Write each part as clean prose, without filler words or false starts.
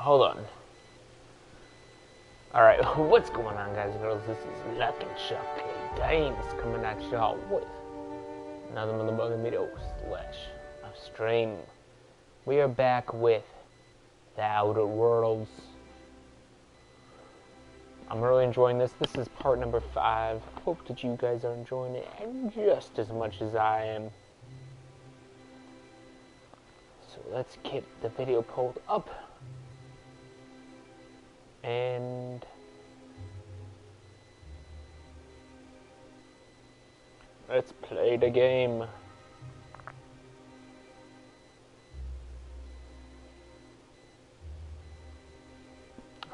hold on. Alright, what's going on, guys and girls? This is LuckyChuckygames coming at y'all with another motherfucking video / stream. We are back with the Outer Worlds. I'm really enjoying this. This is part number 5. Hope that you guys are enjoying it just as much as I am. So let's get the video pulled up. And let's play the game.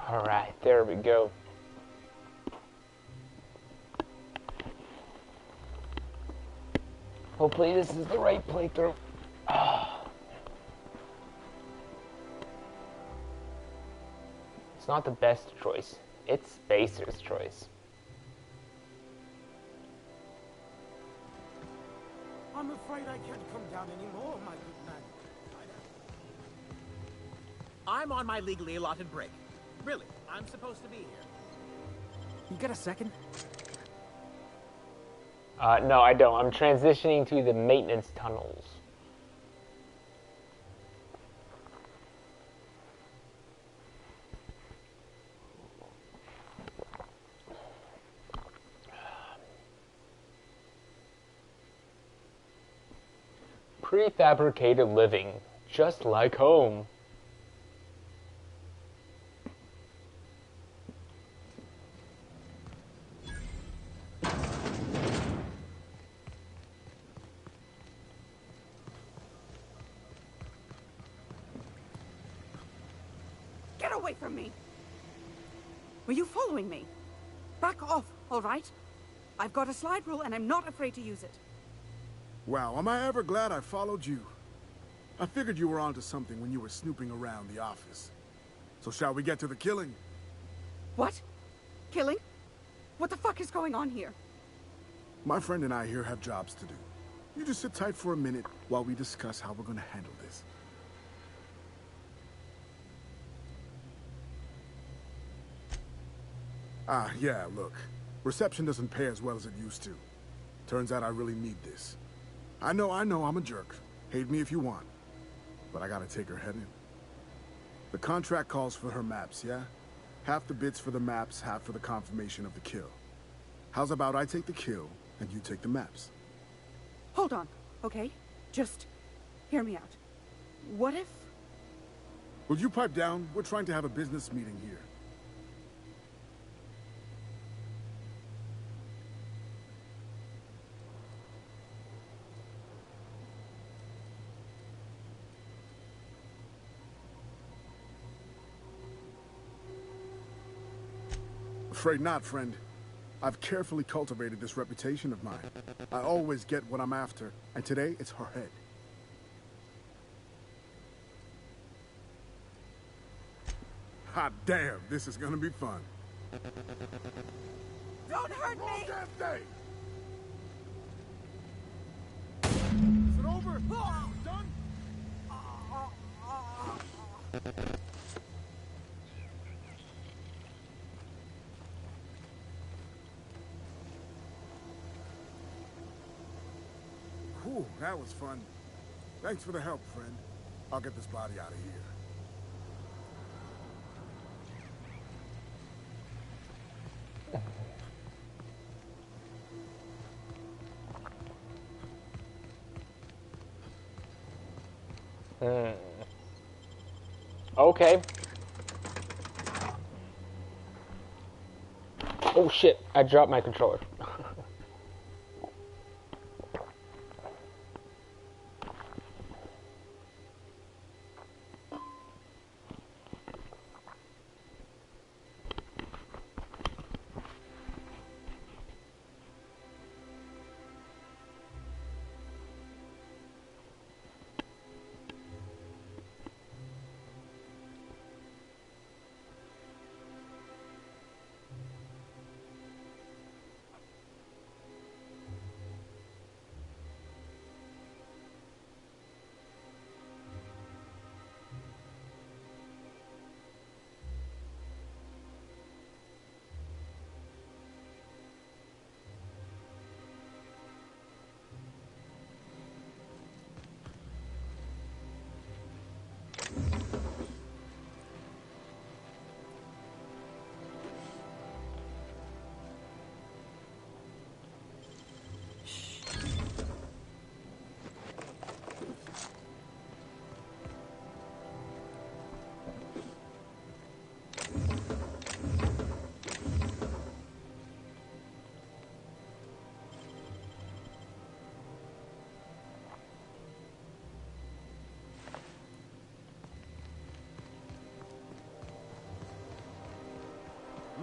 Alright, there we go. Hopefully this is the right playthrough. It's not the best choice. It's Spacer's choice. I'm afraid I can't come down anymore, my good man. I'm on my legally allotted break. Really, I'm supposed to be here. You got a second? No, I don't. I'm transitioning to the maintenance tunnels. Prefabricated living, just like home. Get away from me! Were you following me? Back off, all right? I've got a slide rule and I'm not afraid to use it. Wow, am I ever glad I followed you? I figured you were onto something when you were snooping around the office. So shall we get to the killing? What? Killing? What the fuck is going on here? My friend and I here have jobs to do. You just sit tight for a minute while we discuss how we're gonna handle this. Yeah, look. Reception doesn't pay as well as it used to. Turns out I really need this. I know, I'm a jerk. Hate me if you want. But I gotta take her head in. The contract calls for her maps, yeah? Half the bits for the maps, half for the confirmation of the kill. How's about I take the kill, and you take the maps? Hold on, okay? Just hear me out. What if... Will you pipe down? We're trying to have a business meeting here. Afraid not, friend. I've carefully cultivated this reputation of mine. I always get what I'm after, and today it's her head. Hot damn, this is gonna be fun. Don't hurt Wrong me! damn thing! Is it over? Done? Whew, that was fun. Thanks for the help, friend. I'll get this body out of here. Okay. Oh shit, I dropped my controller.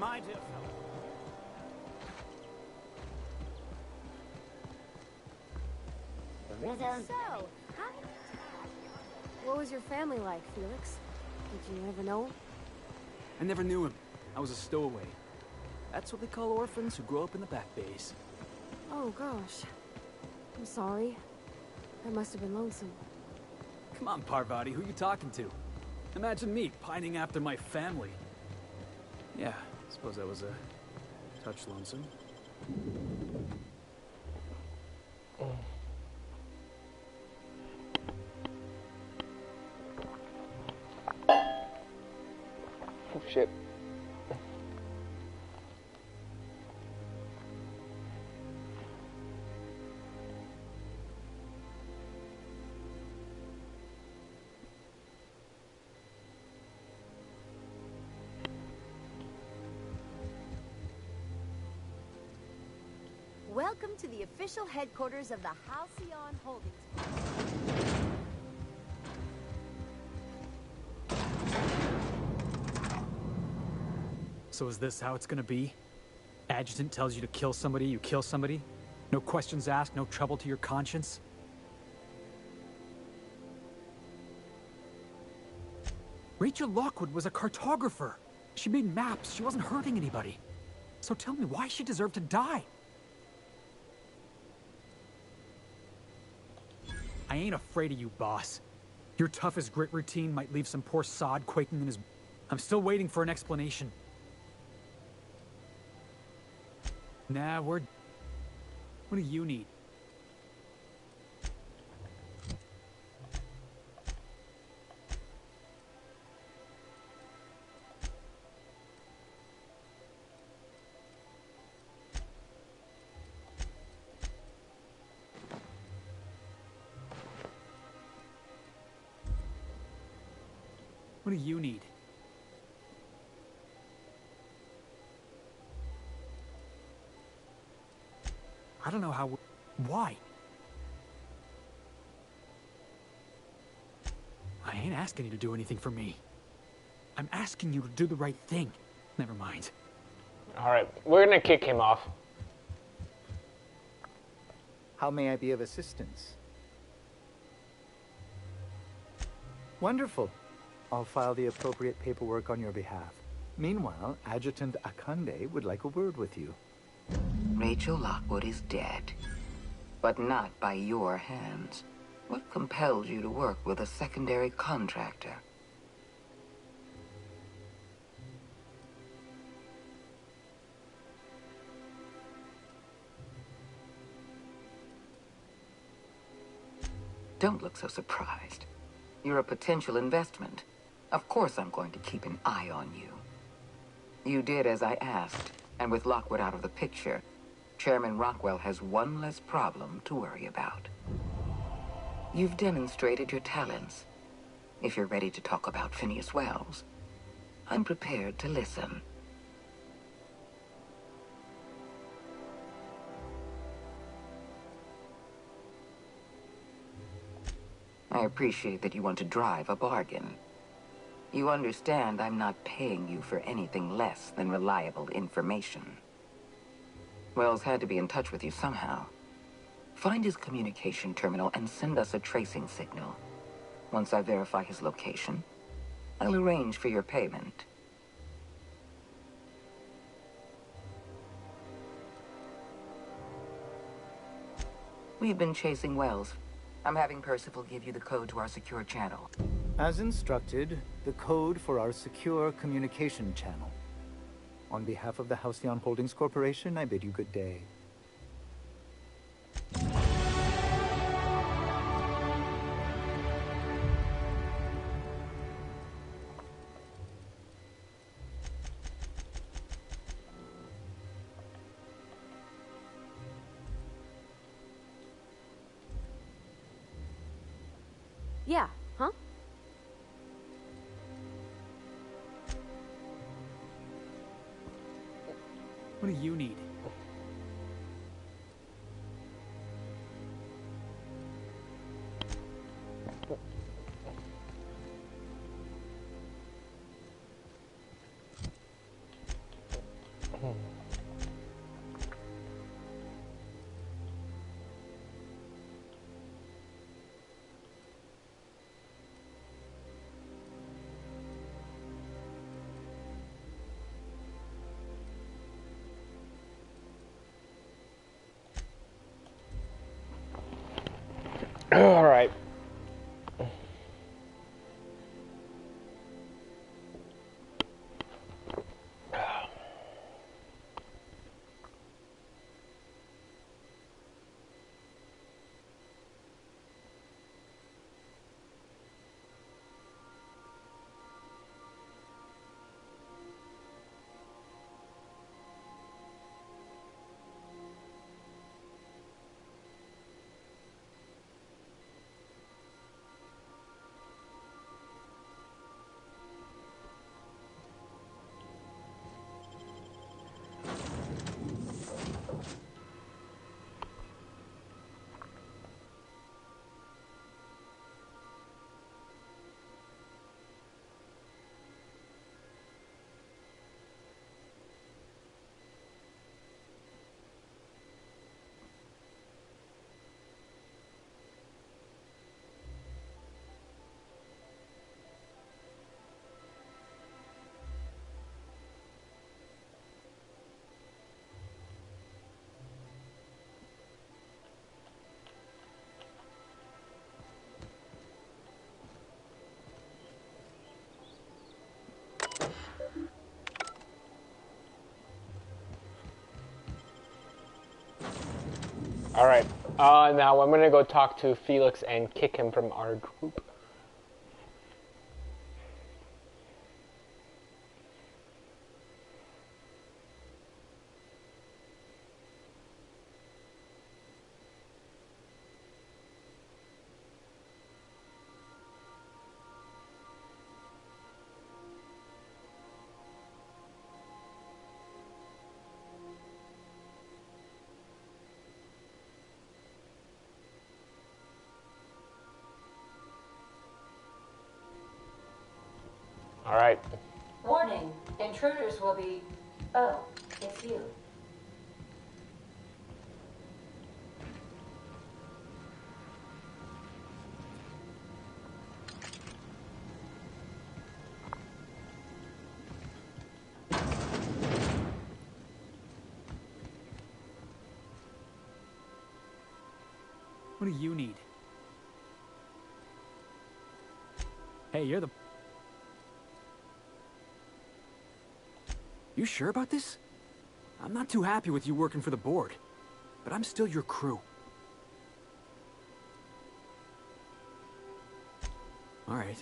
My dear fellow. So, what was your family like, Felix? Did you ever know him? I never knew him. I was a stowaway. That's what they call orphans who grow up in the back bays. Oh, gosh. I'm sorry. That must have been lonesome. Come on, Parvati, who you talking to? Imagine me pining after my family. Yeah, I suppose that was a touch lonesome. Oh, shit. Welcome to the official headquarters of the Halcyon Holdings. So is this how it's gonna be? Adjutant tells you to kill somebody, you kill somebody? No questions asked, no trouble to your conscience? Rachel Lockwood was a cartographer. She made maps, she wasn't hurting anybody. So tell me, why she deserved to die? I ain't afraid of you, boss. Your tough as grit routine might leave some poor sod quaking in his... I'm still waiting for an explanation. Nah, we're... What do you need? What do you need? I don't know how... Why? I ain't asking you to do anything for me. I'm asking you to do the right thing. Never mind. Alright, we're gonna kick him off. How may I be of assistance? Wonderful. I'll file the appropriate paperwork on your behalf. Meanwhile, Adjutant Akande would like a word with you. Rachel Lockwood is dead, but not by your hands. What compels you to work with a secondary contractor? Don't look so surprised. You're a potential investment. Of course I'm going to keep an eye on you. You did as I asked, and with Lockwood out of the picture, Chairman Rockwell has one less problem to worry about. You've demonstrated your talents. If you're ready to talk about Phineas Wells, I'm prepared to listen. I appreciate that you want to drive a bargain. You understand I'm not paying you for anything less than reliable information. Wells had to be in touch with you somehow. Find his communication terminal and send us a tracing signal. Once I verify his location, I'll arrange for your payment. We've been chasing Wells. I'm having Percival give you the code to our secure channel. As instructed, the code for our secure communication channel. On behalf of the Halcyon Holdings Corporation, I bid you good day. Yeah, huh? What do you need? All right. All right. Now I'm gonna go talk to Felix and kick him from our group. All right. Warning, intruders will be... Oh, it's you. What do you need? Hey, you're the... You sure about this? I'm not too happy with you working for the board, but I'm still your crew. All right.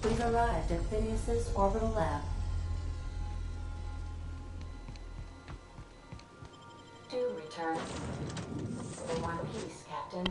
We've arrived at Phineas's orbital lab. return. They want peace, Captain.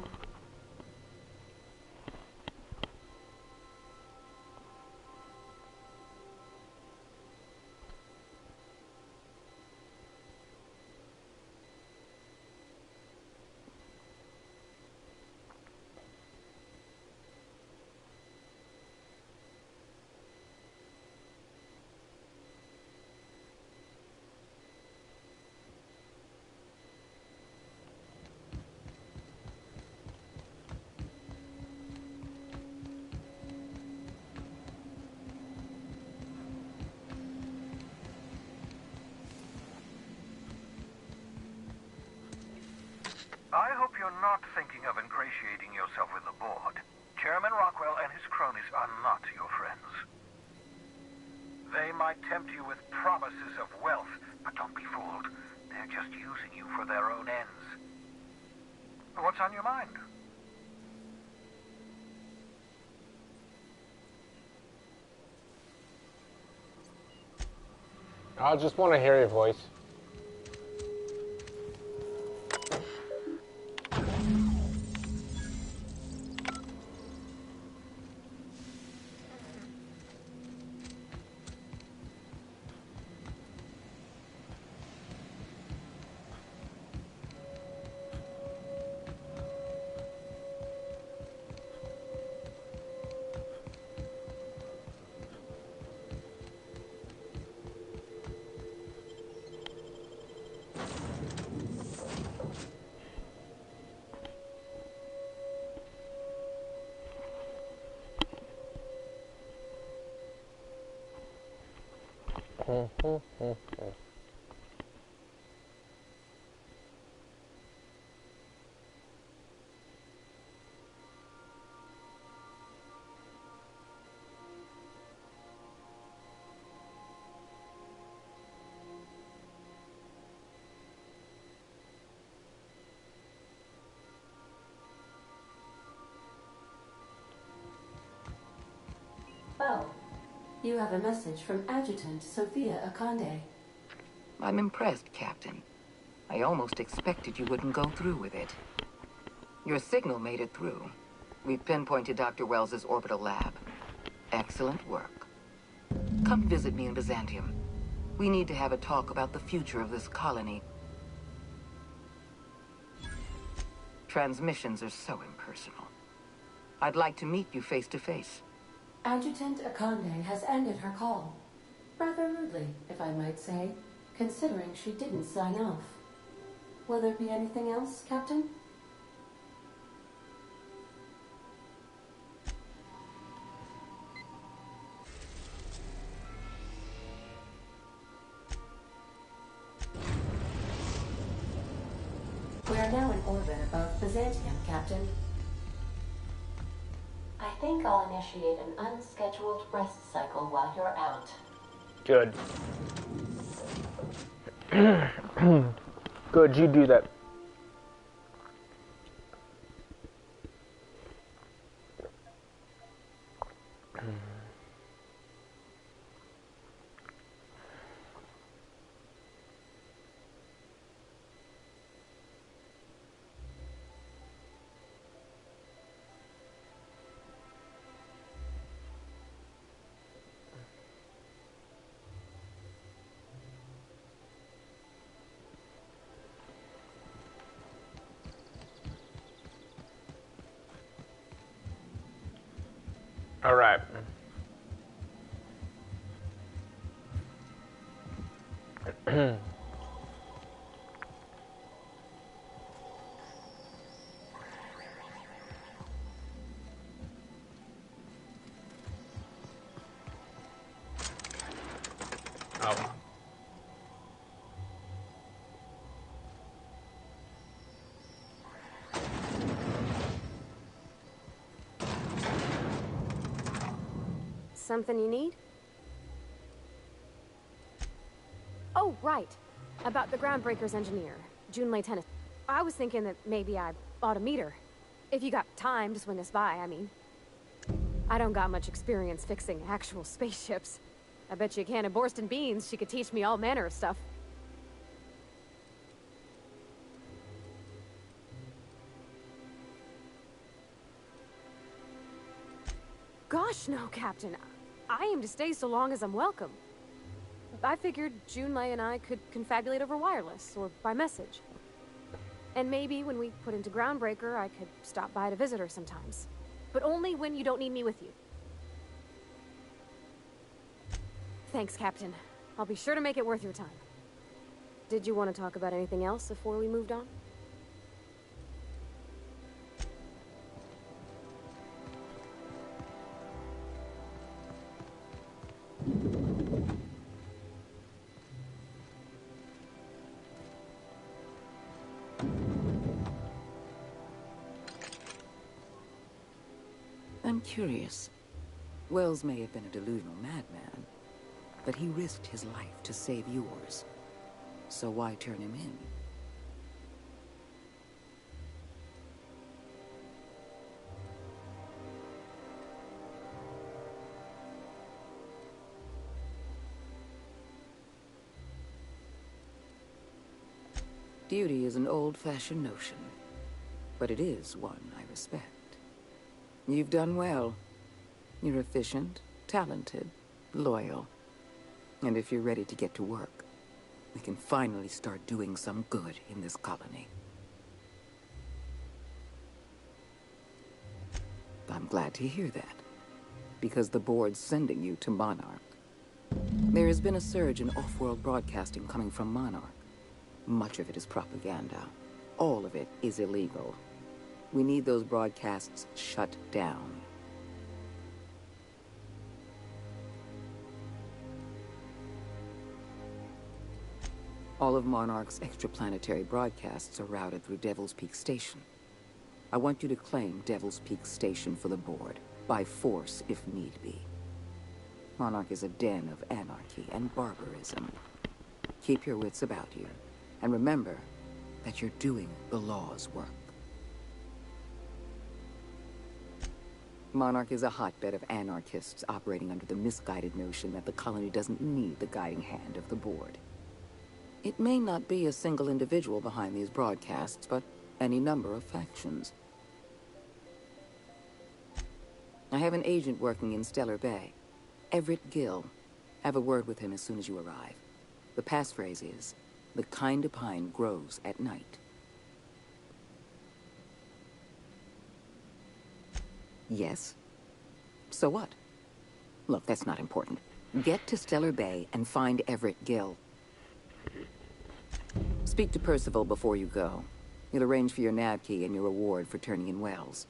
I hope you're not thinking of ingratiating yourself with the board. Chairman Rockwell and his cronies are not your friends. They might tempt you with promises of wealth, but don't be fooled. They're just using you for their own ends. What's on your mind? I just want to hear your voice. Oh, you have a message from Adjutant Sophia Akande. I'm impressed, Captain. I almost expected you wouldn't go through with it. Your signal made it through. We've pinpointed Dr. Wells's orbital lab. Excellent work. Come visit me in Byzantium. We need to have a talk about the future of this colony. Transmissions are so impersonal. I'd like to meet you face to face. Adjutant Akande has ended her call. Rather rudely, if I might say, considering she didn't sign off. Will there be anything else, Captain? We are now in orbit above Byzantium, Captain. I think I'll initiate an unscheduled rest cycle while you're out. Good. Good, you do that. All right. Oh. Something you need? Oh, right. About the Groundbreaker's engineer, Junlei Tennis. I was thinking that maybe I ought to meet her. If you got time to swing us by, I mean. I don't got much experience fixing actual spaceships. I bet you a can of Borston beans she could teach me all manner of stuff. gosh, no, Captain. I aim to stay so long as I'm welcome. I figured Junlei and I could confabulate over wireless, or by message. And maybe when we put into Groundbreaker, I could stop by to visit her sometimes. But only when you don't need me with you. Thanks, Captain. I'll be sure to make it worth your time. Did you want to talk about anything else before we moved on? I'm curious. Wells may have been a delusional madman, but he risked his life to save yours. So why turn him in? Duty is an old-fashioned notion, but it is one I respect. You've done well. You're efficient, talented, loyal. And if you're ready to get to work, we can finally start doing some good in this colony. I'm glad to hear that, because the board's sending you to Monarch. There has been a surge in off-world broadcasting coming from Monarch. Much of it is propaganda. All of it is illegal. We need those broadcasts shut down. All of Monarch's extraplanetary broadcasts are routed through Devil's Peak Station. I want you to claim Devil's Peak Station for the board, by force if need be. Monarch is a den of anarchy and barbarism. Keep your wits about you, and remember that you're doing the law's work. Monarch is a hotbed of anarchists operating under the misguided notion that the colony doesn't need the guiding hand of the board. It may not be a single individual behind these broadcasts, but any number of factions. I have an agent working in Stellar Bay, Everett Gill. Have a word with him as soon as you arrive. The passphrase is, "The kind of pine grows at night." Yes? So what? Look, that's not important. Get to Stellar Bay and find Everett Gill. Speak to Percival before you go. He'll arrange for your nav key and your reward for turning in Wells.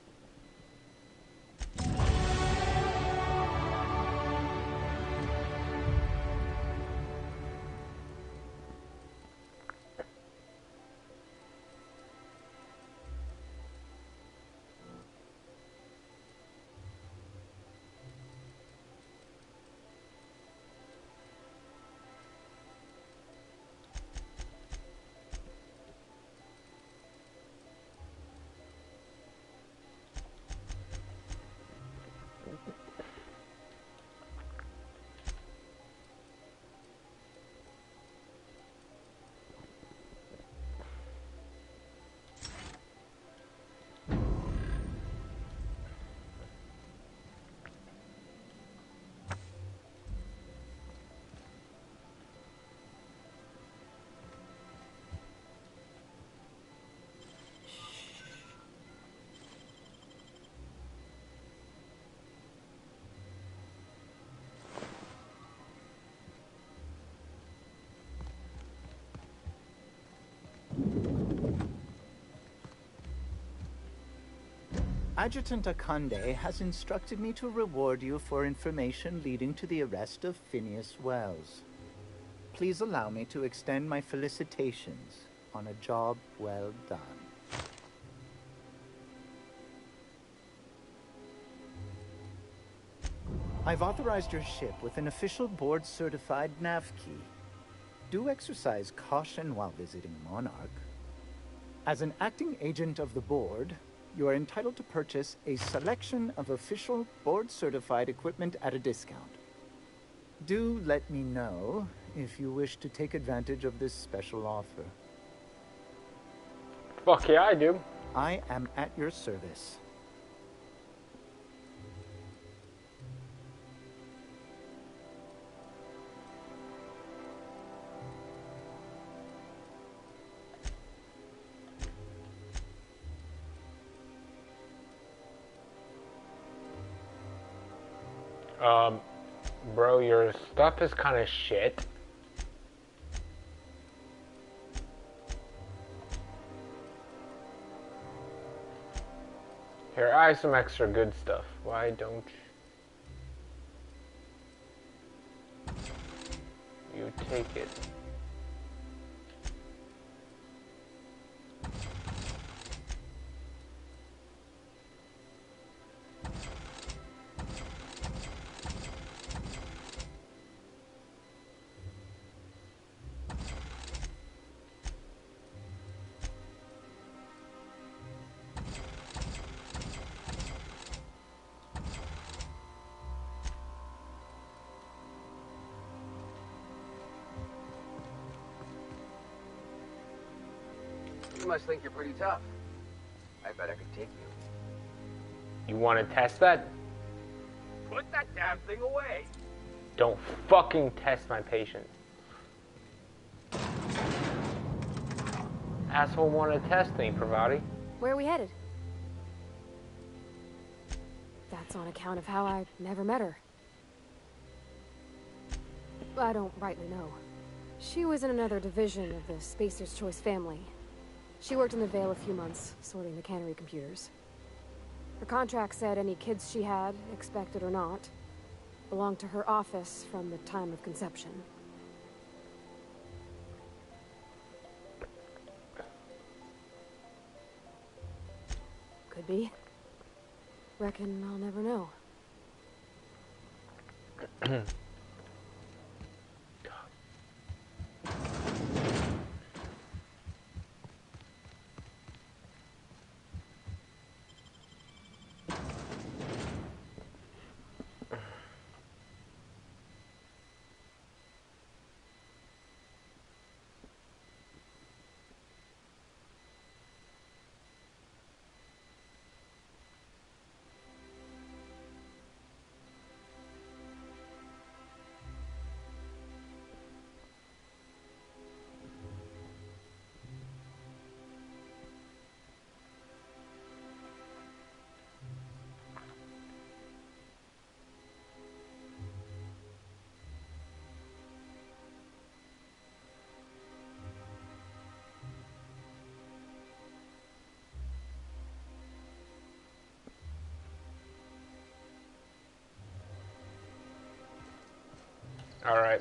Adjutant Akande has instructed me to reward you for information leading to the arrest of Phineas Wells. Please allow me to extend my felicitations on a job well done. I've authorized your ship with an official board-certified nav key. Do exercise caution while visiting Monarch. As an acting agent of the board, you are entitled to purchase a selection of official board-certified equipment at a discount. Do let me know if you wish to take advantage of this special offer. Fuck yeah, I do. I am at your service. Bro, your stuff is kind of shit. Here, I have some extra good stuff. Why don't you take it? You must think you're pretty tough. I bet I could take you. You want to test that? Put that damn thing away! Don't fucking test my patience. Asshole want to test me, Pravati. Where are we headed? That's on account of how I never met her. I don't rightly know. She was in another division of the Spacer's Choice family. She worked in the Vale a few months, sorting the cannery computers. Her contract said any kids she had, expected or not, belonged to her office from the time of conception. Could be. Reckon I'll never know. All right.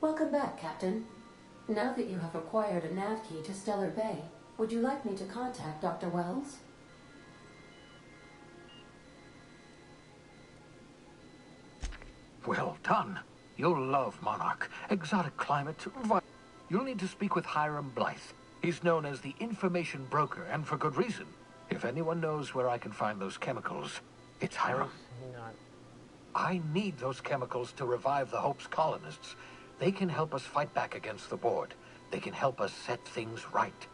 Welcome back, Captain. Now that you have acquired a nav key to Stellar Bay, would you like me to contact Dr. Wells? Well done. You'll love Monarch. Exotic climate. You'll need to speak with Hiram Blythe. He's known as the information broker, and for good reason. If anyone knows where I can find those chemicals, it's Hiram. I need those chemicals to revive the Hope's colonists. They can help us fight back against the Board. They can help us set things right.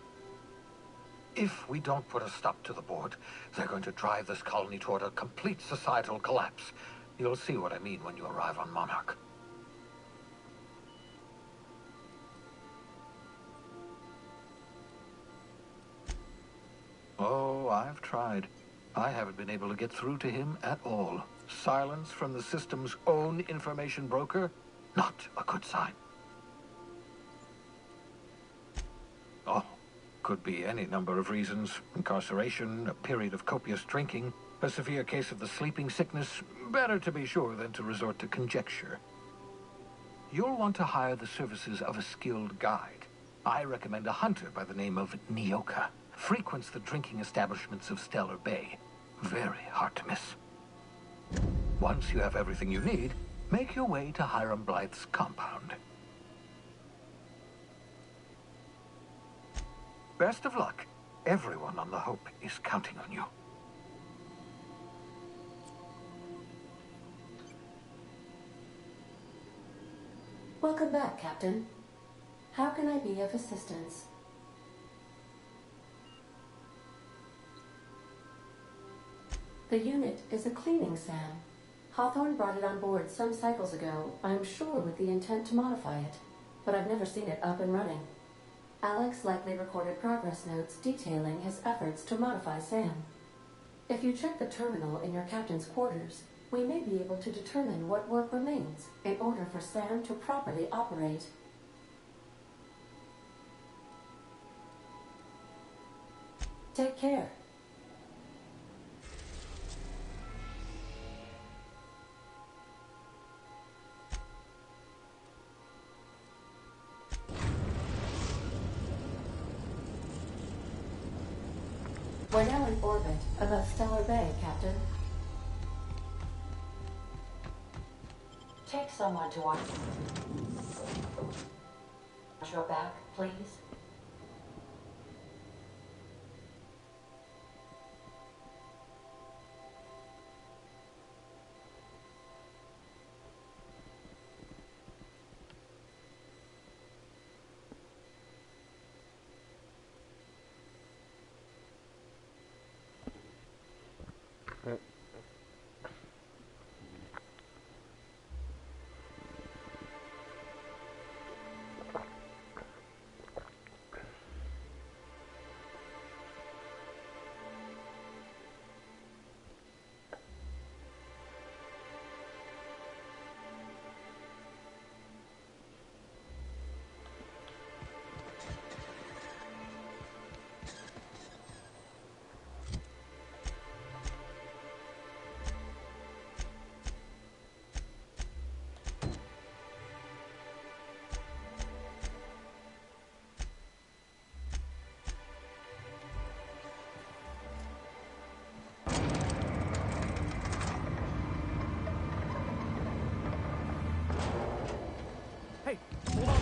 If we don't put a stop to the Board, they're going to drive this colony toward a complete societal collapse. You'll see what I mean when you arrive on Monarch. Oh, I've tried. I haven't been able to get through to him at all. Silence from the system's own information broker? Not a good sign. could be any number of reasons. Incarceration, a period of copious drinking, a severe case of the sleeping sickness. Better to be sure than to resort to conjecture. You'll want to hire the services of a skilled guide. I recommend a hunter by the name of Nyoka. Frequents the drinking establishments of Stellar Bay. Very hard to miss. Once you have everything you need, make your way to Hiram Blythe's compound. Best of luck. Everyone on the Hope is counting on you. Welcome back, Captain. How can I be of assistance? The unit is a cleaning SAM. Hawthorne brought it on board some cycles ago, I'm sure with the intent to modify it, but I've never seen it up and running. Alex likely recorded progress notes detailing his efforts to modify SAM. If you check the terminal in your captain's quarters, we may be able to determine what work remains in order for SAM to properly operate. Take care. We're now in orbit above Stellar Bay, Captain. Take someone to watch your back, please. Hey, hold on.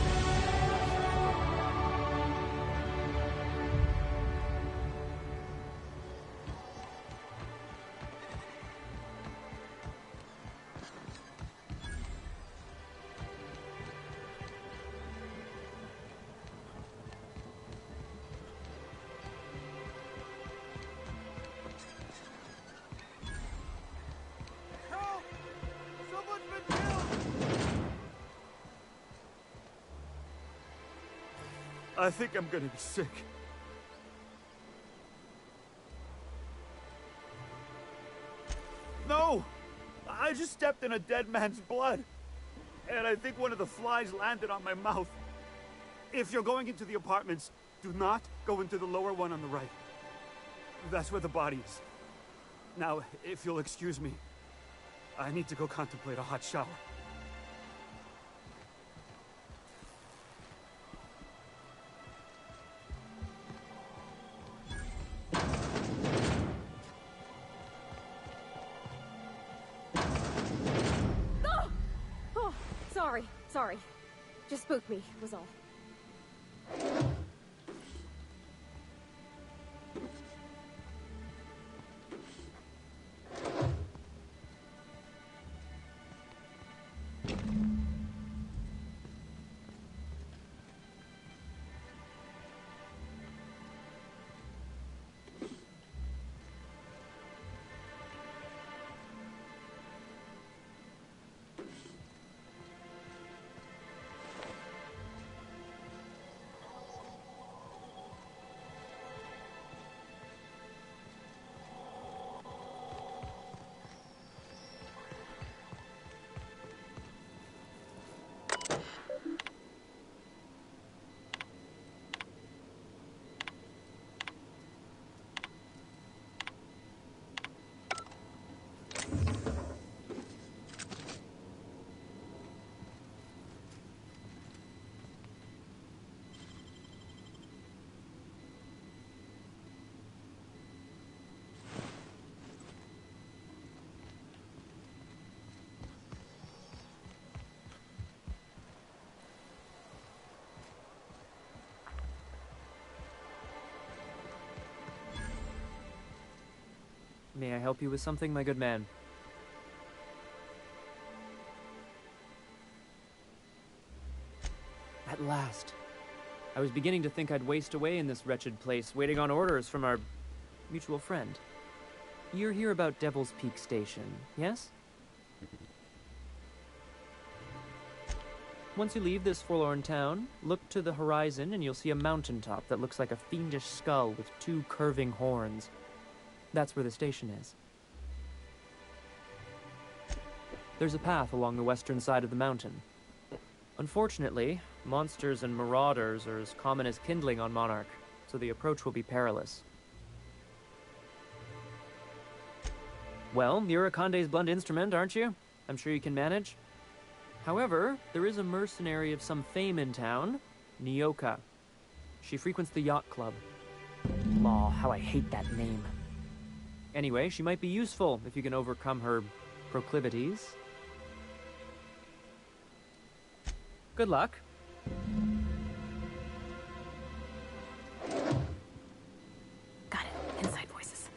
Help! Someone's been killed! I think I'm gonna be sick. No! I just stepped in a dead man's blood. And I think one of the flies landed on my mouth. If you're going into the apartments, do not go into the lower one on the right. That's where the body is. Now, if you'll excuse me, I need to go contemplate a hot shower. Sorry. Just spooked me, was all. May I help you with something, my good man? At last. I was beginning to think I'd waste away in this wretched place, waiting on orders from our mutual friend. You're here about Devil's Peak Station, yes? Once you leave this forlorn town, look to the horizon and you'll see a mountaintop that looks like a fiendish skull with 2 curving horns. That's where the station is. There's a path along the western side of the mountain. Unfortunately, monsters and marauders are as common as kindling on Monarch, so the approach will be perilous. Well, you're Akande's blunt instrument, aren't you? I'm sure you can manage. However, there is a mercenary of some fame in town, Nyoka. She frequents the yacht club. Aw, how I hate that name. Anyway, she might be useful if you can overcome her proclivities. Good luck. Got it. Inside voices.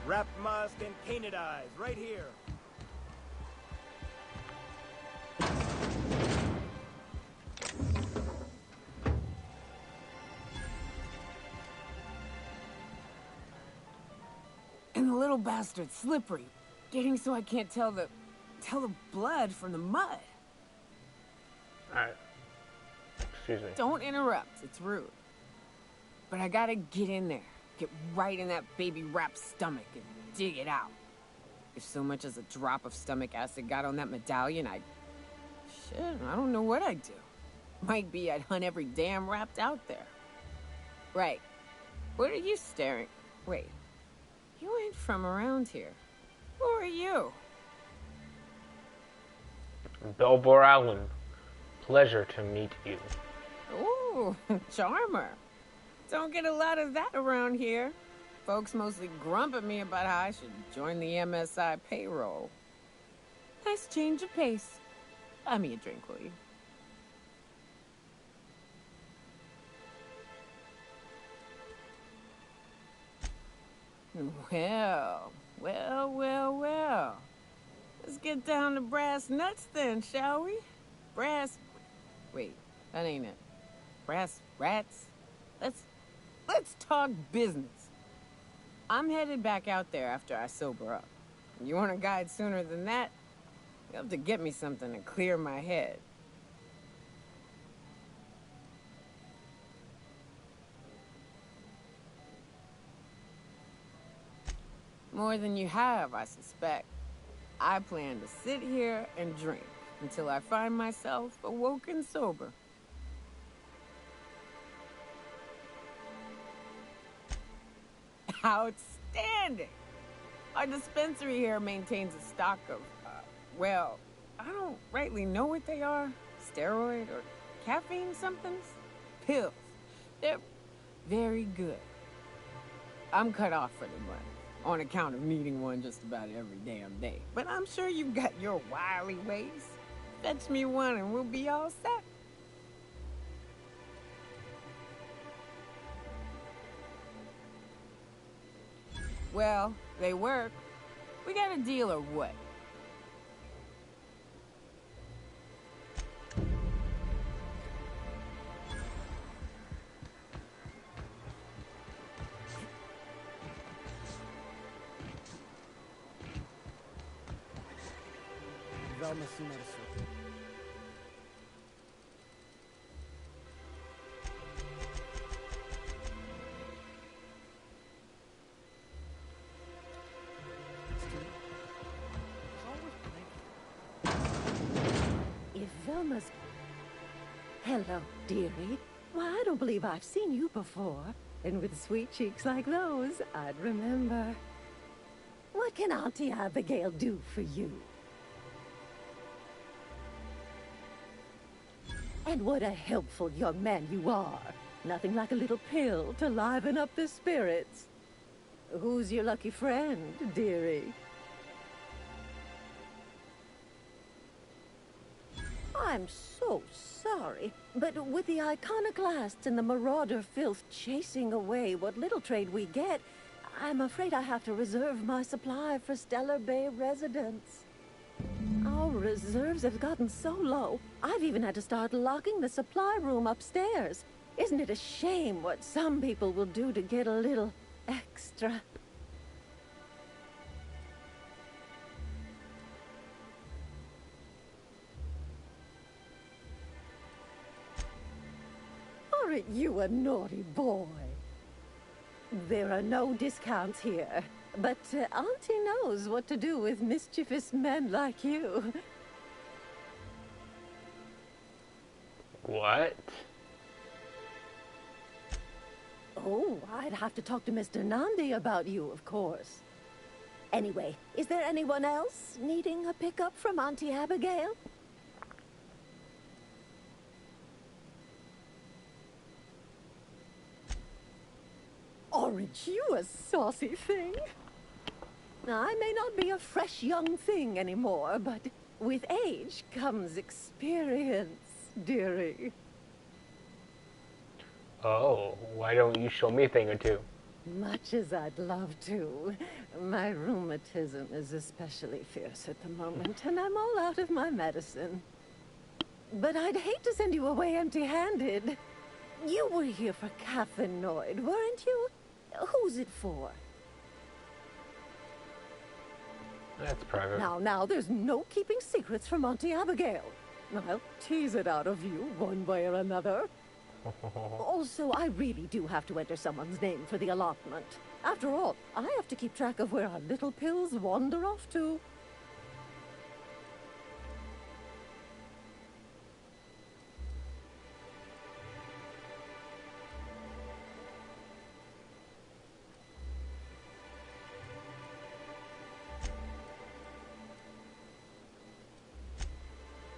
Wrap mask and painted eyes, right here. And the little bastard's slippery, getting so I can't tell the blood from the mud. Alright. Excuse me. Don't interrupt, it's rude. But I gotta get in there, get right in that baby rap's stomach and dig it out. If so much as a drop of stomach acid got on that medallion, shit, I don't know what I'd do. Might be I'd hunt every damn rapt out there. Right. What are you staring? Wait. You ain't from around here. Who are you? Belvoir Island. Pleasure to meet you. Ooh, charmer. Don't get a lot of that around here. Folks mostly grump at me about how I should join the MSI payroll. Nice change of pace. Buy me a drink, will you? Well. Let's get down to brass nuts then, shall we? Wait, that ain't it. Brass rats? Let's talk business. I'm headed back out there after I sober up. You want a guide sooner than that? You'll have to get me something to clear my head. More than you have, I suspect. I plan to sit here and drink until I find myself awoken sober. Outstanding! Our dispensary here maintains a stock of, well, I don't rightly know what they are. Steroid or caffeine somethings? Pills. They're very good. I'm cut off for the money, on account of needing one just about every damn day. But I'm sure you've got your wily ways. Fetch me one and we'll be all set. Well, they work. We got a deal or what? Velma soon out of circle. If Velma's... Hello, dearie. Why, I don't believe I've seen you before. And with sweet cheeks like those, I'd remember. What can Auntie Abigail do for you? And what a helpful young man you are. Nothing like a little pill to liven up the spirits. Who's your lucky friend, dearie? I'm so sorry, but with the iconoclasts and the marauder filth chasing away what little trade we get, I'm afraid I have to reserve my supply for Stellar Bay residents. Our reserves have gotten so low, I've even had to start locking the supply room upstairs. Isn't it a shame what some people will do to get a little extra? Aren't you a naughty boy? There are no discounts here, but Auntie knows what to do with mischievous men like you. What? Oh, I'd have to talk to Mr. Nandi about you, of course. Anyway, is there anyone else needing a pickup from Auntie Abigail? Aren't you a saucy thing? I may not be a fresh young thing anymore, but with age comes experience, dearie. Oh, why don't you show me a thing or two? Much as I'd love to. My rheumatism is especially fierce at the moment, and I'm all out of my medicine. But I'd hate to send you away empty-handed. You were here for Caffeinoid, weren't you? Who's it for? That's private. Now, there's no keeping secrets from Auntie Abigail. I'll tease it out of you one way or another. Also, I really do have to enter someone's name for the allotment. After all, I have to keep track of where our little pills wander off to.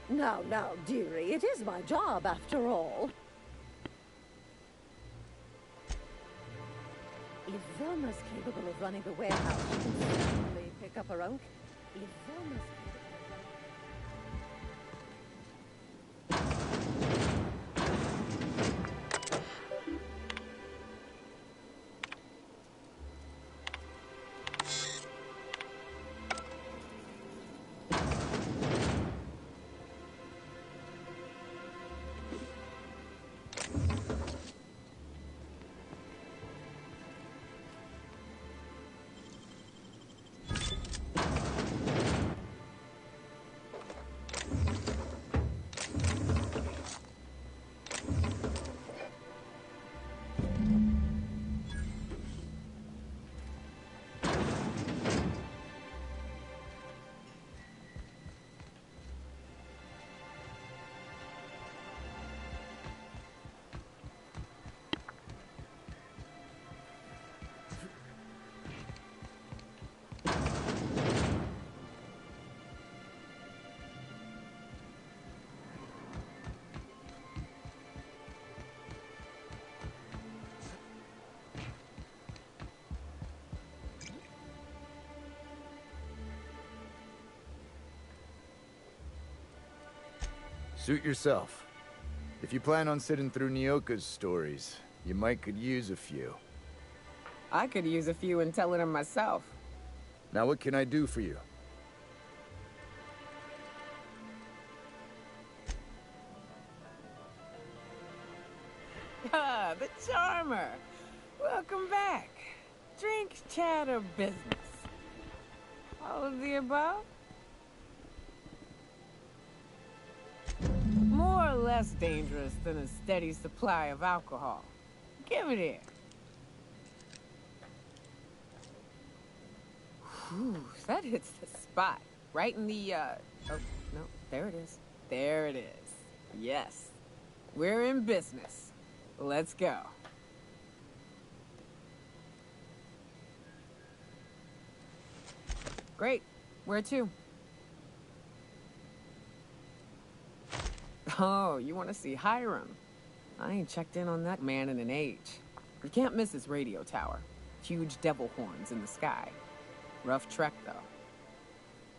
Now, dearie, it is my job after all. If Velma's capable of running the warehouse, she can certainly pick up her own. If Velma's Suit yourself. If you plan on sitting through Nyoka's stories, you might could use a few. I could use a few and telling them myself. Now what can I do for you? Ah, the Charmer. Welcome back. Drink, chat, or business? All of the above? More or less dangerous than a steady supply of alcohol. Give it here. Whew, that hits the spot. Right in the, oh, no, there it is. There it is. Yes. We're in business. Let's go. Great. Where to? Oh, you want to see Hiram? I ain't checked in on that man in an age. You can't miss his radio tower. Huge devil horns in the sky. Rough trek, though.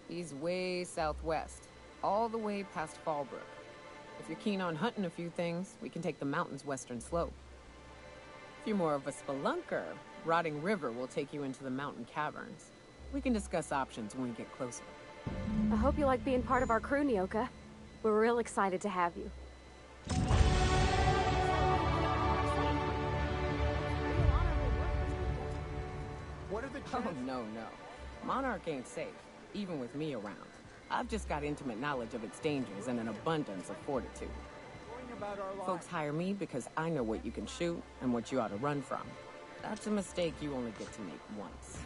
He's way southwest, all the way past Fallbrook. If you're keen on hunting a few things, we can take the mountain's western slope. If you're more of a spelunker, Rotting River will take you into the mountain caverns. We can discuss options when we get closer. I hope you like being part of our crew, Nyoka. We're real excited to have you. What are the chances? Oh, no. Monarch ain't safe, even with me around. I've just got intimate knowledge of its dangers and an abundance of fortitude. Folks hire me because I know what you can shoot and what you ought to run from. That's a mistake you only get to make once.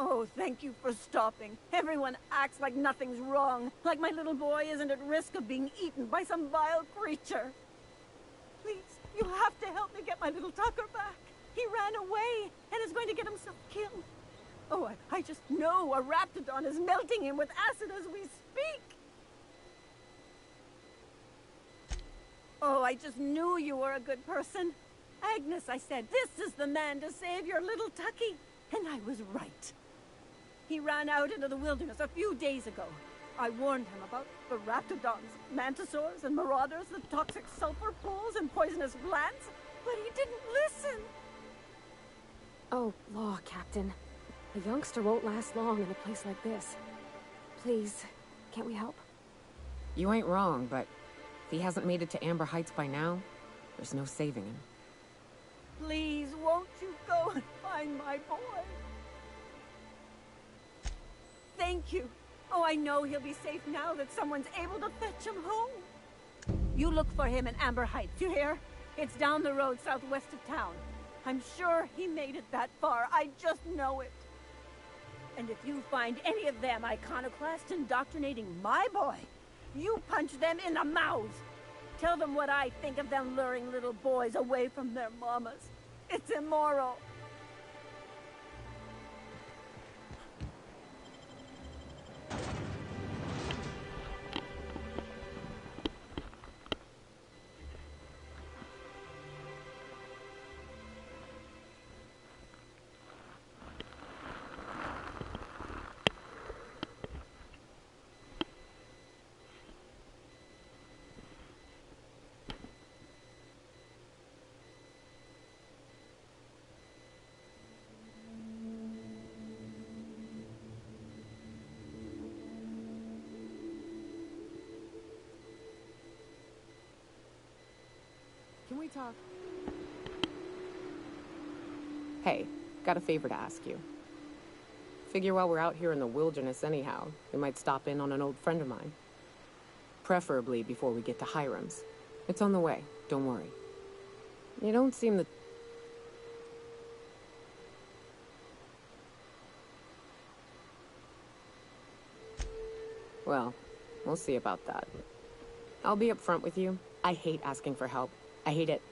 Oh, thank you for stopping. Everyone acts like nothing's wrong, like my little boy isn't at risk of being eaten by some vile creature. Please, you have to help me get my little Tucker back. He ran away and is going to get himself killed. Oh, I just know a raptidon is melting him with acid as we speak. Oh, I just knew you were a good person. Agnes, I said, this is the man to save your little Tucky. And I was right. He ran out into the wilderness a few days ago. I warned him about the raptidons, mantisaurs, and marauders, the toxic sulfur pools, and poisonous plants, but he didn't listen. Oh, law, Captain. A youngster won't last long in a place like this. Please, can't we help? You ain't wrong, but if he hasn't made it to Amber Heights by now, there's no saving him. Please, won't you go and find my boy? Thank you. Oh, I know he'll be safe now that someone's able to fetch him home. You look for him in Amber Heights, you hear? It's down the road southwest of town. I'm sure he made it that far. I just know it. And if you find any of them iconoclasts indoctrinating my boy, you punch them in the mouths. Tell them what I think of them luring little boys away from their mamas. It's immoral. Can we talk? Hey, got a favor to ask you. Figure while we're out here in the wilderness anyhow, we might stop in on an old friend of mine. Preferably before we get to Hiram's. It's on the way, don't worry. You don't seem the... Well, we'll see about that. I'll be upfront with you. I hate asking for help. I hate it.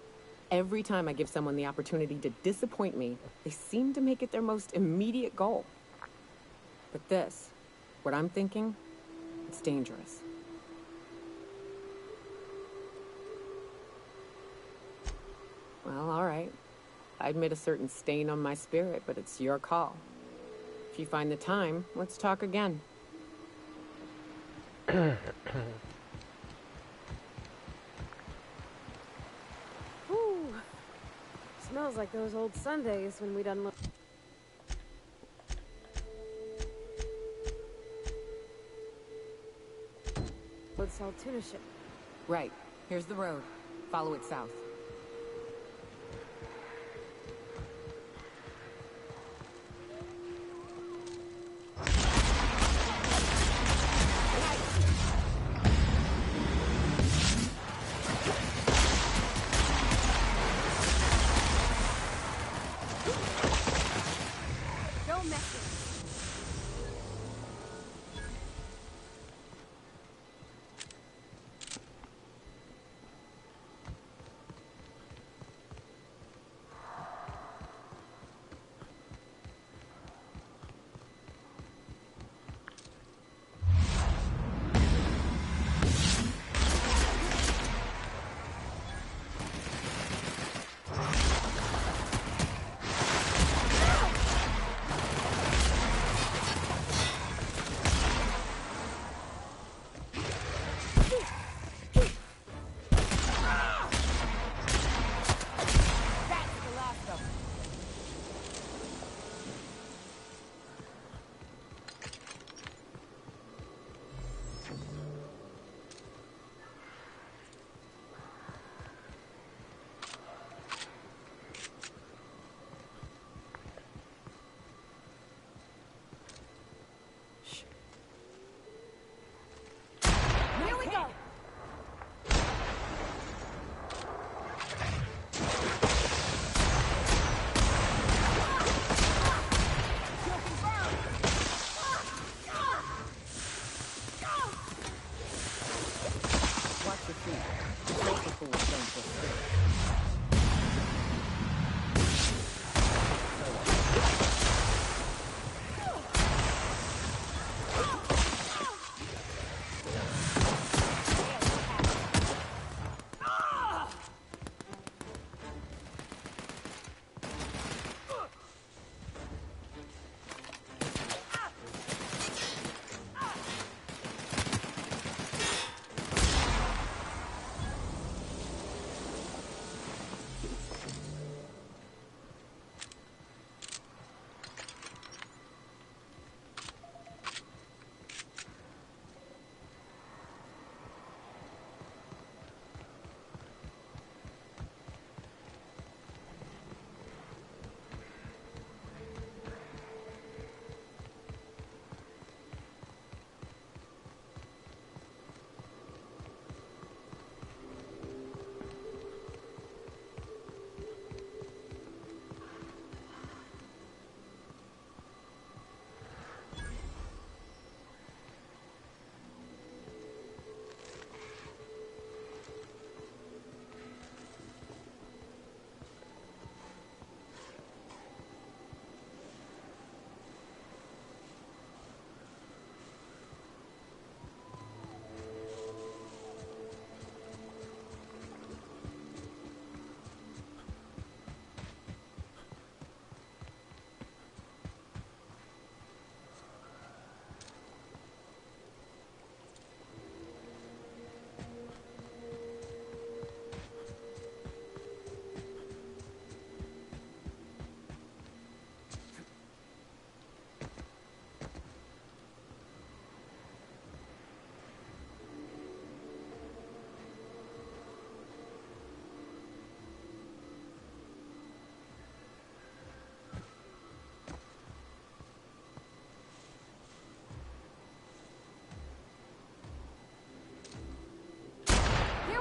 Every time I give someone the opportunity to disappoint me, they seem to make it their most immediate goal. But this, what I'm thinking, it's dangerous. Well, all right. I admit a certain stain on my spirit, but it's your call. If you find the time, let's talk again. Ooh, smells like those old Sundays when we done. Would sell tuna ship. Right. Here's the road. Follow it south. Don't mess with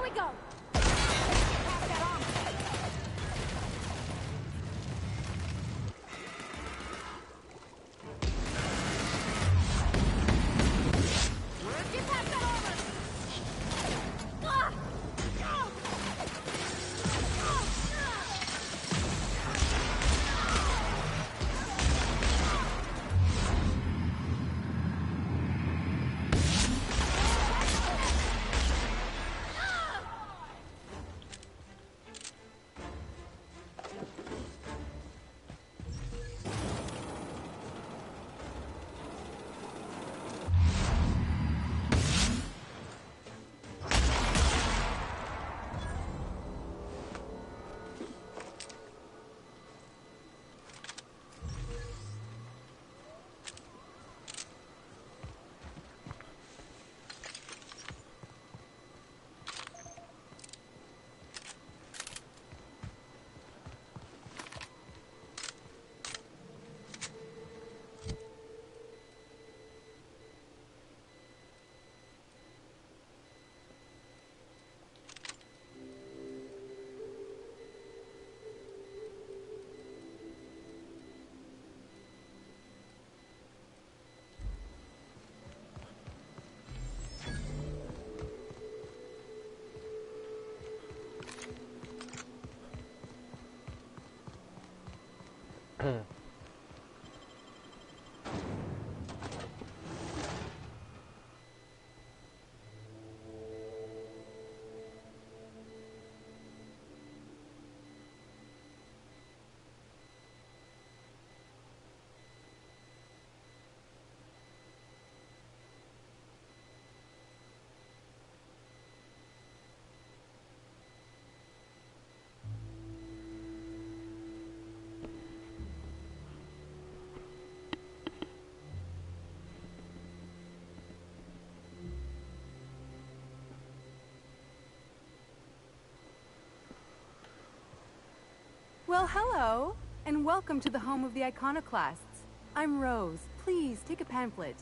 we go! Well, hello, and welcome to the home of the iconoclasts. I'm Rose. Please, take a pamphlet.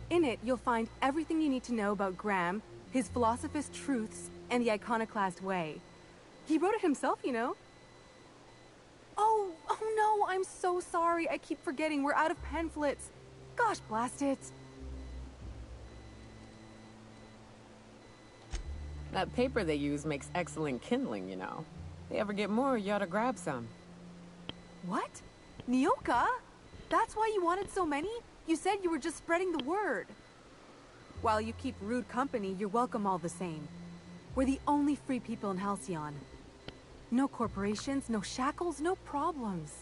In it, you'll find everything you need to know about Graham, his philosophist truths, and the iconoclast way. He wrote it himself, you know. Oh no, I'm so sorry. I keep forgetting we're out of pamphlets. Gosh, blast it. That paper they use makes excellent kindling, you know. If they ever get more, you ought to grab some. What? Nyoka? That's why you wanted so many? You said you were just spreading the word. While you keep rude company, you're welcome all the same. We're the only free people in Halcyon. No corporations, no shackles, no problems.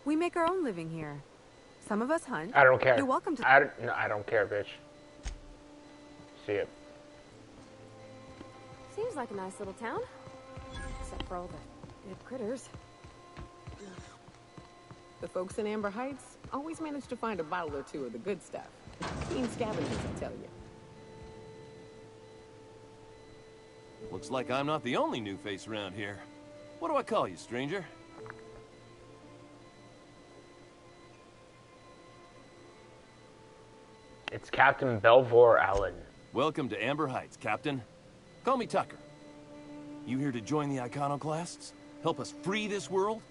We make our own living here. Some of us hunt. I don't care. You're welcome to... I don't care, bitch. See it. Seems like a nice little town. Except for all the dead critters. The folks in Amber Heights always manage to find a bottle or two of the good stuff. Keen scavengers, I tell you. Looks like I'm not the only new face around here. What do I call you, stranger? It's Captain Belvoir Allen. Welcome to Amber Heights, Captain. Call me Tucker. You here to join the iconoclasts? Help us free this world?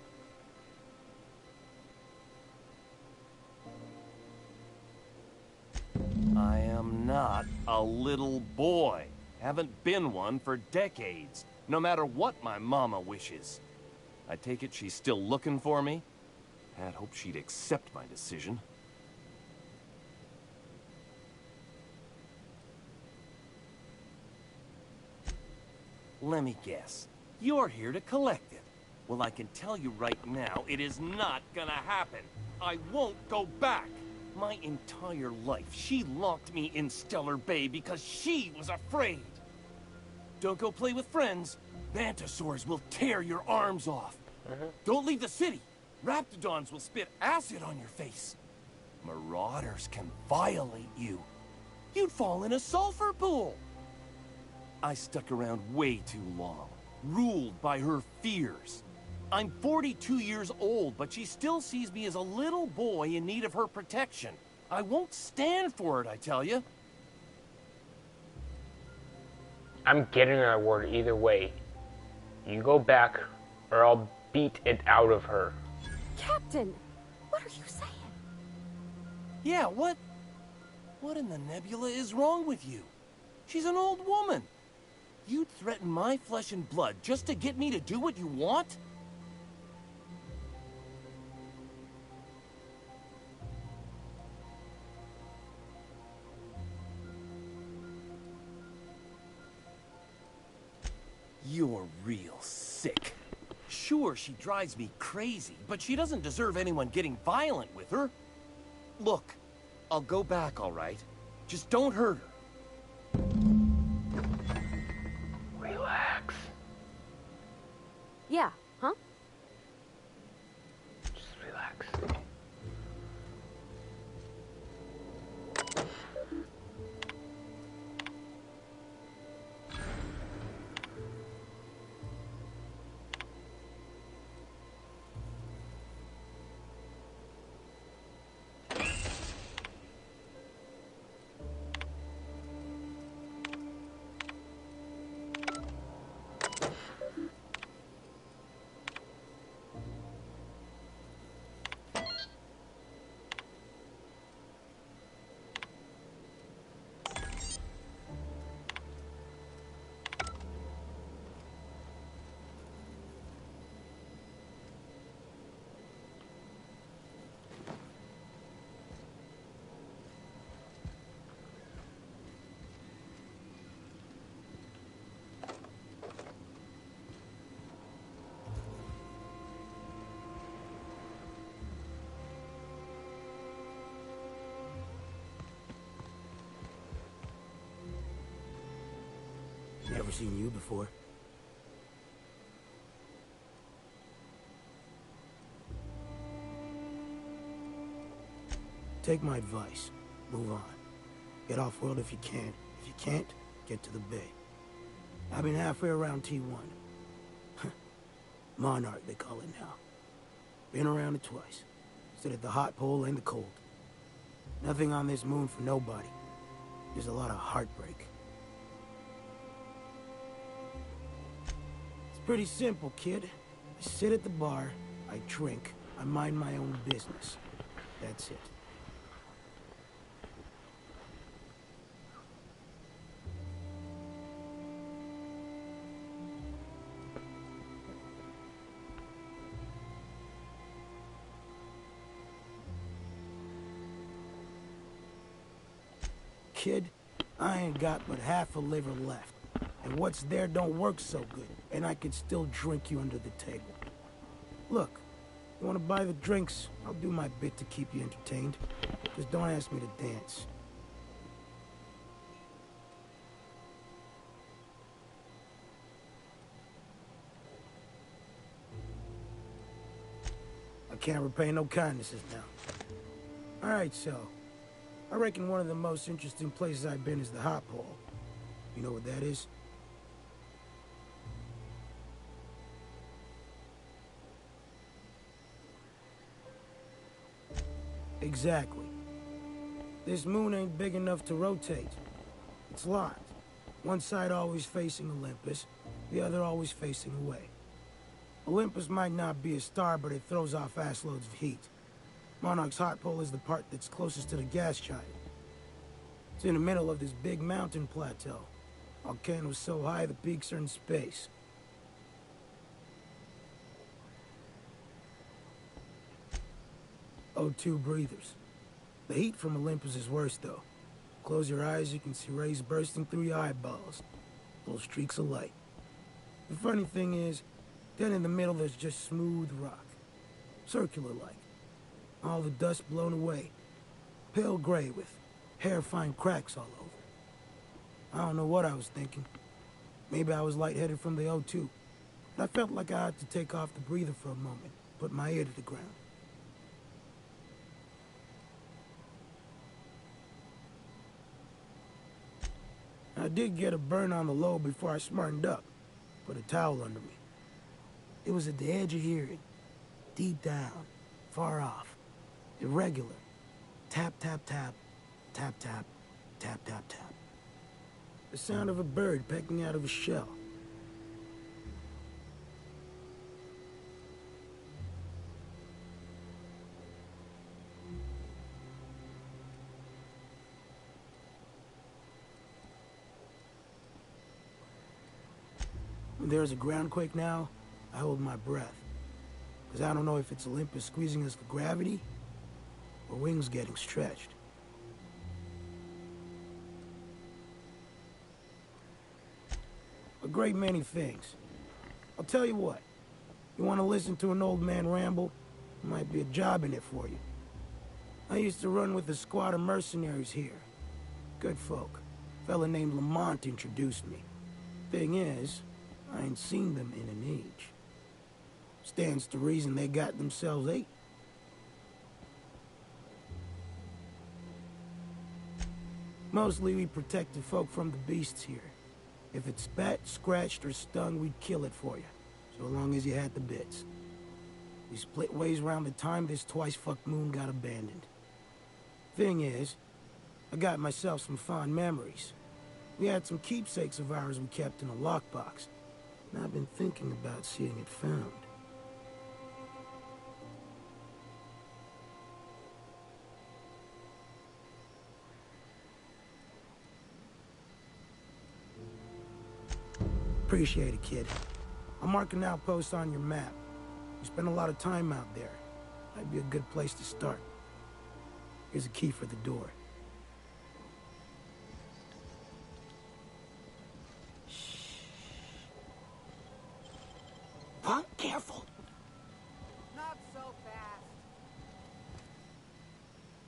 I am not a little boy. Haven't been one for decades, no matter what my mama wishes. I take it she's still looking for me? I'd hope she'd accept my decision. Let me guess. You're here to collect it. Well, I can tell you right now, it is not gonna happen. I won't go back. My entire life, she locked me in Stellar Bay because she was afraid. Don't go play with friends. Mantisaurs will tear your arms off. Don't leave the city. Raptidons will spit acid on your face. Marauders can violate you. You'd fall in a sulfur pool. I stuck around way too long, ruled by her fears. I'm 42 years old, but she still sees me as a little boy in need of her protection. I won't stand for it, I tell you. I'm getting her word either way. You go back, or I'll beat it out of her. Captain, what are you saying? Yeah, what in the nebula is wrong with you? She's an old woman. You'd threaten my flesh and blood just to get me to do what you want? You're real sick. Sure, she drives me crazy, but she doesn't deserve anyone getting violent with her. Look, I'll go back, all right? Just don't hurt her. Relax. Yeah, huh? Just relax. Never seen you before. Take my advice. Move on. Get off-world if you can. If you can't, get to the bay. I've been halfway around T1. Monarch, they call it now. Been around it twice. Stood at the hot pole and the cold. Nothing on this moon for nobody. There's a lot of heartbreak. It's pretty simple, kid. I sit at the bar, I drink, I mind my own business. That's it. Kid, I ain't got but half a liver left. And what's there don't work so good, and I can still drink you under the table. Look, you want to buy the drinks? I'll do my bit to keep you entertained. Just don't ask me to dance. I can't repay no kindnesses now. Alright, so, I reckon one of the most interesting places I've been is the hot pole. You know what that is? Exactly. This moon ain't big enough to rotate. It's locked. One side always facing Olympus, the other always facing away. Olympus might not be a star, but it throws off assloads of heat. Monarch's hot pole is the part that's closest to the gas giant. It's in the middle of this big mountain plateau. Volcano's so high the peaks are in space. O2 breathers. The heat from Olympus is worse, though. Close your eyes, you can see rays bursting through your eyeballs. Little streaks of light. The funny thing is, then in the middle there's just smooth rock. Circular-like. All the dust blown away. Pale gray with hair-fine cracks all over. I don't know what I was thinking. Maybe I was lightheaded from the O2. But I felt like I had to take off the breather for a moment, put my ear to the ground. I did get a burn on the low before I smartened up. Put a towel under me. It was at the edge of hearing. Deep down. Far off. Irregular. Tap, tap, tap. Tap, tap. Tap, tap, tap. The sound of a bird pecking out of a shell. When there's a groundquake now, I hold my breath. Because I don't know if it's Olympus squeezing us to gravity, or wings getting stretched. A great many things. I'll tell you what. You want to listen to an old man ramble? There might be a job in it for you. I used to run with a squad of mercenaries here. Good folk. A fella named Lamont introduced me. Thing is, I ain't seen them in an age. Stands to reason they got themselves ate. Mostly we protected folk from the beasts here. If it spat, scratched, or stung, we'd kill it for you. So long as you had the bits. We split ways around the time this twice-fucked moon got abandoned. Thing is, I got myself some fond memories. We had some keepsakes of ours we kept in a lockbox. And I've been thinking about seeing it found. Appreciate it, kid. I'll mark an outpost on your map. You spend a lot of time out there. Might be a good place to start. Here's a key for the door. Punk, careful. Not so fast.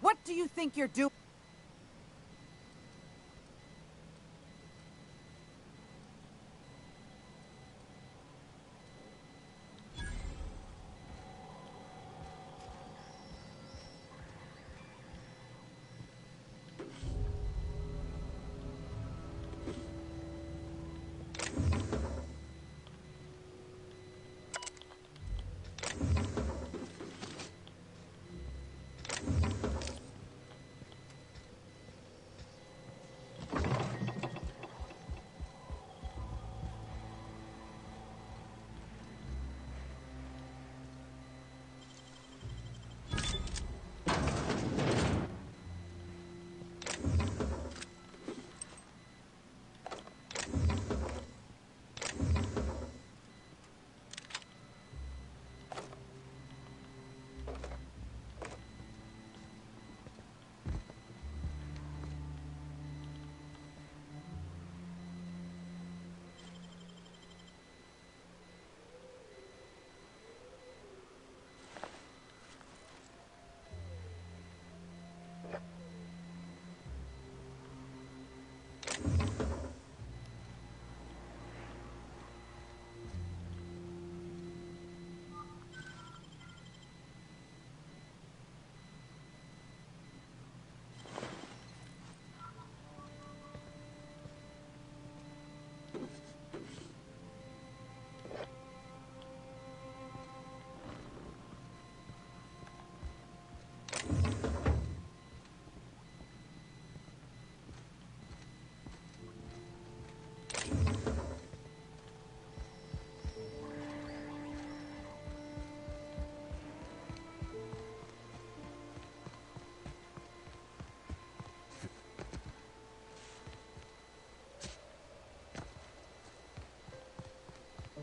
What do you think you're doing?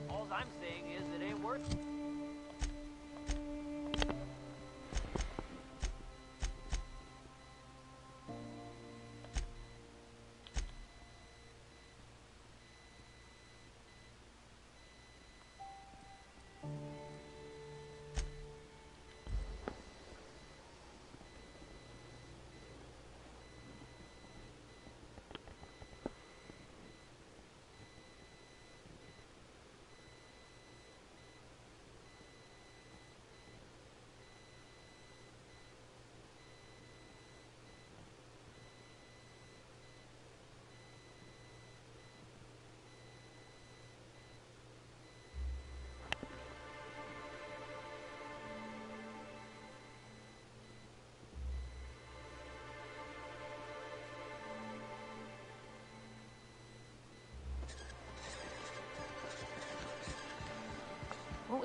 All I'm saying is it ain't worth it.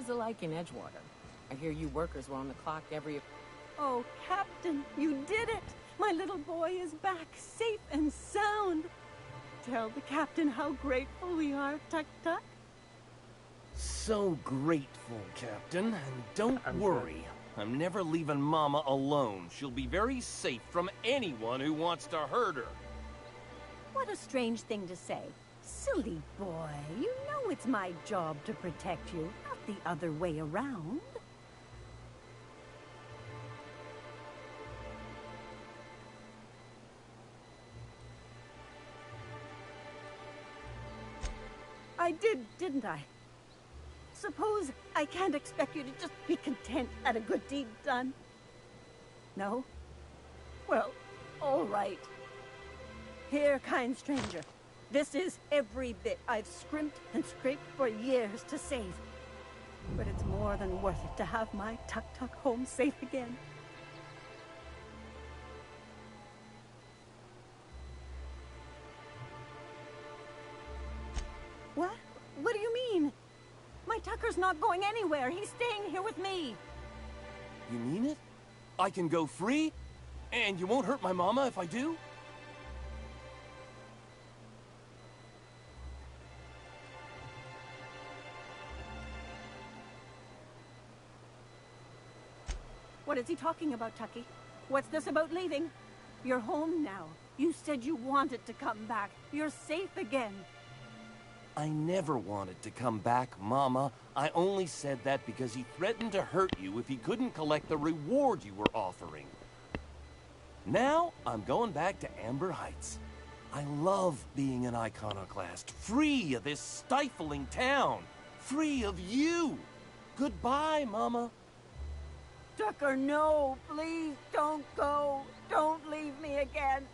was it like in Edgewater? I hear you workers were on the clock every... Oh, Captain, you did it! My little boy is back, safe and sound. Tell the captain how grateful we are, Tuck-Tuck. So grateful, Captain. And don't worry. I'm never leaving Mama alone. She'll be very safe from anyone who wants to hurt her. What a strange thing to say. Silly boy, you know it's my job to protect you, not the other way around. I did, didn't I? Suppose I can't expect you to just be content at a good deed done. No? Well, all right. Here, kind stranger. This is every bit I've scrimped and scraped for years to save. But it's more than worth it to have my Tuck-Tuck home safe again. What? What do you mean? My Tucker's not going anywhere. He's staying here with me. You mean it? I can go free? And you won't hurt my mama if I do? What is he talking about, Tucky? What's this about leaving? You're home now. You said you wanted to come back. You're safe again. I never wanted to come back, Mama. I only said that because he threatened to hurt you if he couldn't collect the reward you were offering. Now, I'm going back to Amber Heights. I love being an iconoclast, free of this stifling town, free of you. Goodbye, Mama. Tucker, no. Please don't go. Don't leave me again.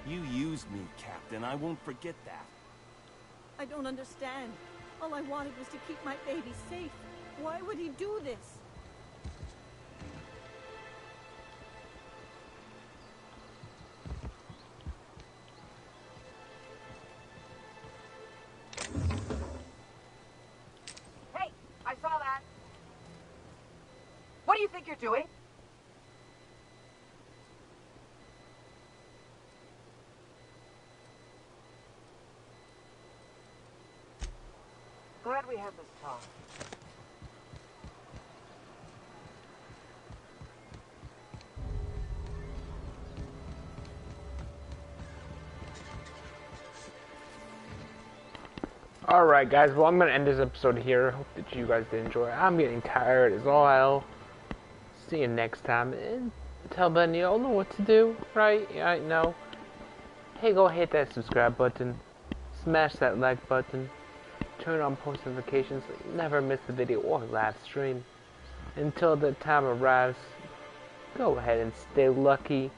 You used me, Captain. I won't forget that. I don't understand. All I wanted was to keep my baby safe. Why would he do this? Hey, I saw that. What do you think you're doing? Glad we had this talk. Alright guys, well I'm going to end this episode here. Hope that you guys did enjoy. I'm getting tired as all hell. See you next time. And until then, you all know what to do, right? I know. Hey, go hit that subscribe button. Smash that like button. Turn on post notifications so you never miss the video or live stream. Until the time arrives, go ahead and stay lucky.